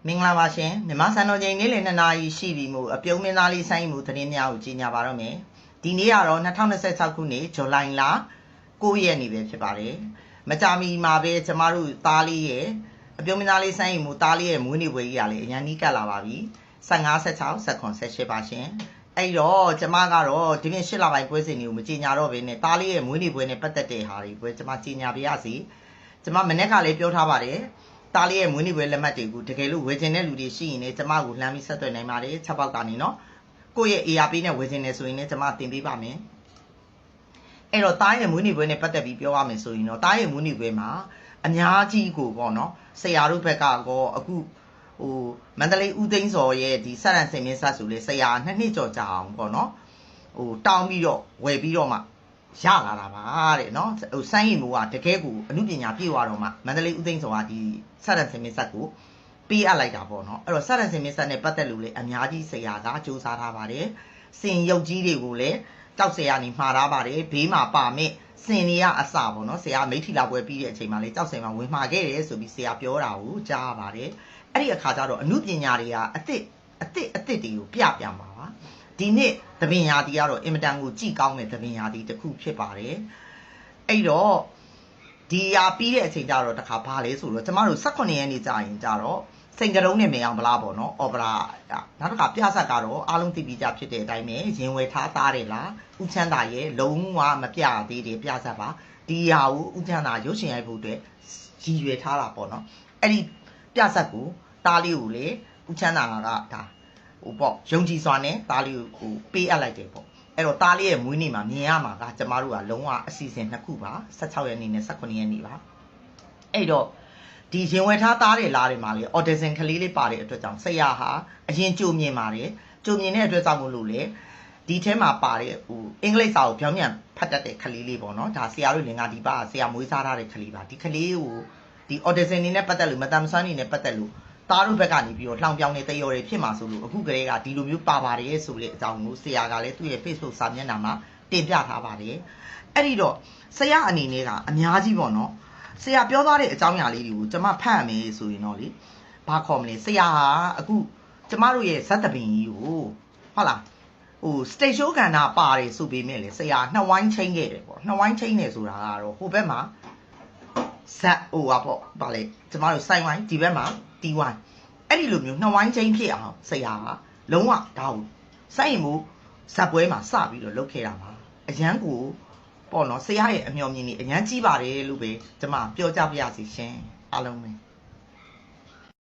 မင်္ဂလာပါရှင်မြန်မာစံတော်ချိန်နေ့လယ်2နာရီရှိပြီမို့အပြုံးမင်းသားလေးဆိုင်းမှုသတင်းများကိုကြီးညာပါတော့မယ်ဒီနေ့ကတော့2026ခုနှစ်ဇူလိုင်လ9ရက်နေ့ပဲဖြစ်ပါတယ်မကြာမီမှာပဲကျမတို့သားလေးရဲ့အပြုံးမင်းသားလေးဆိုင်းမှုသားလေးရဲ့မွေးနေ့ပွဲကြီးကလည်းအရင်နီးကပ်လာပါပြီ15 16 19 18ပါရှင်အဲ့တော့ကျမကတော့ဒီပြင်8လပိုင်းပွဲစဉ်တွေကိုမကြီးညာတော့ဘဲနဲ့သားလေးရဲ့မွေးနေ့ပွဲနဲ့ပတ်သက်တဲ့ဟာတွေကျမကြီးညာပြရစီကျမမနေ့ကလည်းပြောထားပါတယ်သားလေးရဲ့မွေးနေ့ပွဲလက်မှတ်တွေကိုတကယ်လို့ဝယ်ချင်တဲ့လူတွေရှိရင်လည်းကျမကိုလှမ်းပြီးဆက်သွယ်နိုင်ပါတယ်ချက်ပေါက်ကနေနော်ကိုယ့်ရဲ့ ARP နဲ့ဝယ်ချင်တယ်ဆိုရင်လည်းကျမတင်ပေးပါမယ်အဲ့တော့သားရဲ့မွေးနေ့ပွဲနဲ့ပတ်သက်ပြီးပြောရမယ်ဆိုရင်တော့သားရဲ့မွေးနေ့ပွဲမှာအများကြီးကိုပေါ့နော်ဆရာတို့ဘက်ကကောအခုမန္တလေးဦးသိန်းစော်ရဲ့ဒီဆက်ရန်စင်မင်းဆက်ဆိုလေဆရာ2နှစ်ကျော်ကြာအောင်ပေါ့နော်တောင်းပြီးတော့ဝယ်ပြီးတော့မှရလာတာပါတဲ့နော်ဆိုင်းရီမိုးကတကယ်ကိုအမှုပညာပြည့်ဝတော့မှမန္တလေးဦးသိန်းစော်ကဒီဆက်ရန်စင်မင်းဆက်ကိုပေးအပ်လိုက်တာပေါ့နော်အဲ့တော့ဆက်ရန်စင်မင်းဆက်နဲ့ပတ်သက်လို့လေအများကြီးဆရာကစူးစမ်းထားပါတယ်စင်ရုပ်ကြီးတွေကိုလည်းကြောက်ဆရာနေမှားထားပါတယ်ဘေးမှာပါမဲ့စင်တွေကအစပေါ့နော်ဆရာမိထီလာပွဲပြီးတဲ့အချိန်မှာလေကြောက်စင်မှာဝင်မှာခဲ့တယ်ဆိုပြီးဆရာပြောတာကိုကြားပါတယ်အဲ့ဒီအခါကျတော့အမှုပညာတွေကအစ်စ်တွေကိုပြမှာပါဒီနေ့သပင်ရာသီကတော့အင်မတန်ကိုကြည်ကောင်းတဲ့သပင်ရာသီတစ်ခုဖြစ်ပါတယ်အဲ့တော့ဒီရာပြီးတဲ့အချိန်ကျတော့တခါဘာလဲဆိုတော့ကျမတို့18ရက်နေ့ကြာရင်ကြတော့စိန်ကတုံးနဲ့မေအောင်ဗလားပေါ့နော်အော်ပရာနောက်တစ်ခါပြဆက်ကတော့အားလုံးသိပြီးကြဖြစ်တဲ့အတိုင်းပဲရင်ဝယ်ထားသားတယ်လားဦးချမ်းသာရဲ့လုံးဝမပြသေးတယ်ပြဆက်ပါဒီဟာကိုဦးချမ်းသာရုပ်ရှင်ရိုက်ဖို့အတွက်ရည်ရွယ်ထားတာပေါ့နော်အဲ့ဒီပြဆက်ကိုသားလေးကိုလေဦးချမ်းသာကဒါပေါ့ယုံကြည်စွာနဲ့သားလေးကိုပေးအပ်လိုက်တယ်ပေါ့အဲ့တော့သားလေးရဲ့မွေးနေ့မှာမြင်ရမှာကကျမတို့ကလုံးဝအစီအစဉ်နှစ်ခုပါ16ရက်နေ့နဲ့18ရက်နေ့ပါအဲ့တော့ဒီရင်ဝယ်ထားသားတဲ့လားတွေမှာလေအော်တီဇင်ကလေးလေးပါတဲ့အတွက်ကြောင့်ဆရာဟာအရင်ကြိုမြင်ပါတယ်ကြိုမြင်တဲ့အတွက်ကြောင့်မို့လို့လေဒီထဲမှာပါတဲ့အင်္ဂလိပ်စာကိုပြောင်းပြန်ဖတ်တတ်တဲ့ကလေးလေးပေါ့နော်ဒါဆရာတို့လင်္ကာဒီပါဆရာမွေးစားထားတဲ့ကလေးပါဒီကလေးကိုဒီအော်တီဇင်နေနဲ့ပတ်သက်လို့မတမ်းစွမ်းနေနဲ့ပတ်သက်လို့သားတို့ဘက်ကနေပြီးတော့လှောင်ပြောင်းနေတရော်တွေဖြစ်မှာဆိုလို့အခုကလေးကဒီလိုမျိုးပါပါတယ်ဆိုတဲ့အကြောင်းကိုဆရာကလည်းသူ့ရဲ့ Facebook စာမျက်နှာမှာတင်ပြထားပါတယ်အဲ့ဒီတော့ဆရာအနေနဲ့ကအများကြီးပေါ့နော်ဆရာပြောသွားတဲ့အကြောင်းအရာလေးတွေကိုကျမဖတ်ရမယ်ဆိုရင်တော့လေဘာခေါ်မလဲဆရာဟာအခုကျမတို့ရဲ့ဇက်တပင်ကြီးကိုဟုတ်လားstage show ကဏ္ဍပါတယ်ဆိုပေမဲ့လေဆရာနှစ်ဝိုင်းချင်းခဲ့တယ်ပေါ့နှစ်ဝိုင်းချင်းနေဆိုတာကတော့ဟိုဘက်မှာဇက်ပါပေါ့ဗာလေကျမတို့စိုင်းဝိုင်းဒီဘက်မှာတီးဝိုင်းအဲ့ဒီလိုမျိုးနှစ်ဝိုင်းချင်းဖြစ်အောင်ဆရာကလုံးဝဒါကိုစိုင်းမှုဇက်ပွဲမှာစပြီးတော့လုပ်ခဲ့တာပါအရန်ကိုပေါ့နော်ဆရာရဲ့အမျှော်မြင်နေအရန်ကြီးပါတယ်လို့ပဲကျွန်မပြောကြပါရစေရှင်အားလုံးပဲ